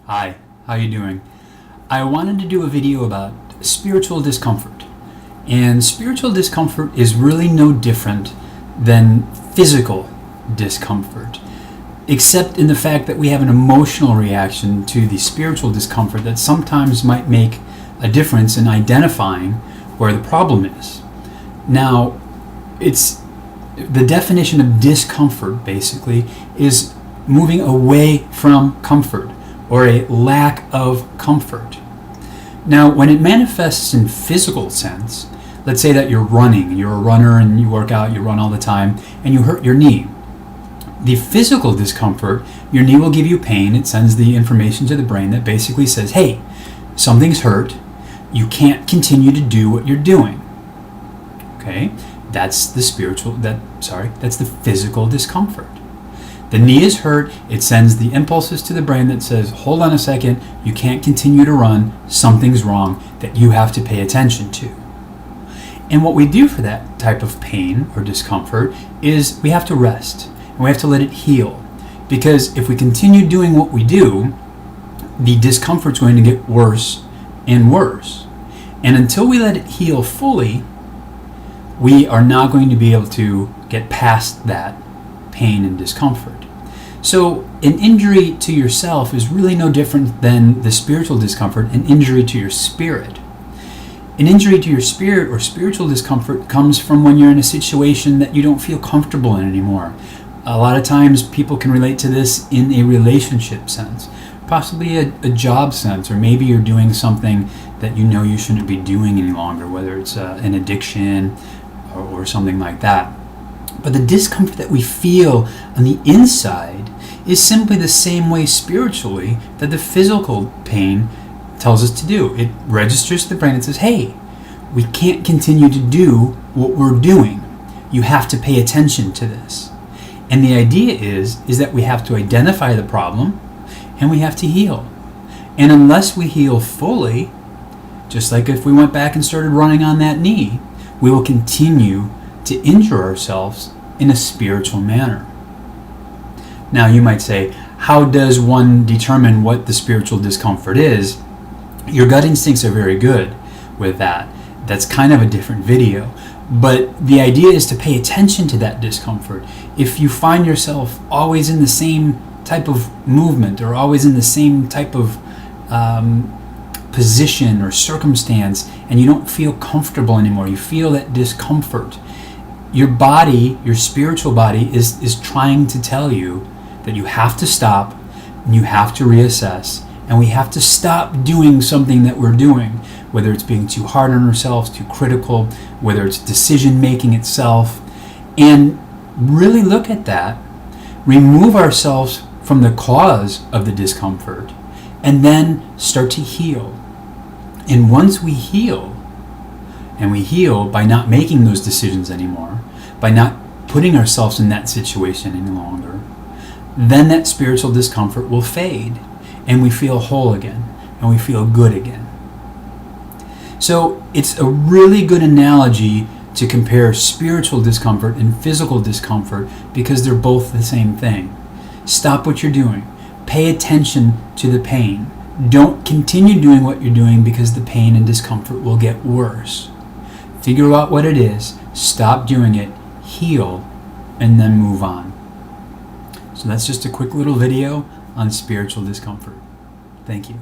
Hi, how you doing? I wanted to do a video about spiritual discomfort. And spiritual discomfort is really no different than physical discomfort, except in the fact that we have an emotional reaction to the spiritual discomfort that sometimes might make a difference in identifying where the problem is. Now, it's the definition of discomfort basically is moving away from comfort, or a lack of comfort. Now, when it manifests in physical sense, let's say that you're running, you're a runner and you work out, you run all the time, and you hurt your knee. The physical discomfort, your knee will give you pain. It sends the information to the brain that basically says, hey, something's hurt, you can't continue to do what you're doing. Okay, that's the that's the physical discomfort. The knee is hurt, it sends the impulses to the brain that says, hold on a second, you can't continue to run, something's wrong that you have to pay attention to. And what we do for that type of pain or discomfort is we have to rest, and we have to let it heal. Because if we continue doing what we do, the discomfort's going to get worse and worse. And until we let it heal fully, we are not going to be able to get past that pain and discomfort. So an injury to yourself is really no different than the spiritual discomfort, an injury to your spirit. An injury to your spirit or spiritual discomfort comes from when you're in a situation that you don't feel comfortable in anymore. A lot of times people can relate to this in a relationship sense, possibly a job sense, or maybe you're doing something that you know you shouldn't be doing any longer, whether it's an addiction or something like that. But the discomfort that we feel on the inside is simply the same way spiritually that the physical pain tells us to do. It registers to the brain and says, hey, we can't continue to do what we're doing. You have to pay attention to this. And the idea is that we have to identify the problem and we have to heal. And unless we heal fully, just like if we went back and started running on that knee, we will continue to injure ourselves in a spiritual manner. Now you might say, how does one determine what the spiritual discomfort is? Your gut instincts are very good with that. That's kind of a different video. But the idea is to pay attention to that discomfort. If you find yourself always in the same type of movement or always in the same type of position or circumstance, and you don't feel comfortable anymore, you feel that discomfort, your body, your spiritual body is trying to tell you that you have to stop and you have to reassess, and we have to stop doing something that we're doing, whether it's being too hard on ourselves, too critical, whether it's decision making itself, and really look at that, remove ourselves from the cause of the discomfort, and then start to heal. And once we heal, and we heal by not making those decisions anymore, by not putting ourselves in that situation any longer, then that spiritual discomfort will fade, and we feel whole again, and we feel good again. So it's a really good analogy to compare spiritual discomfort and physical discomfort because they're both the same thing. Stop what you're doing. Pay attention to the pain. Don't continue doing what you're doing because the pain and discomfort will get worse. Figure out what it is, stop doing it, heal, and then move on. So that's just a quick little video on spiritual discomfort. Thank you.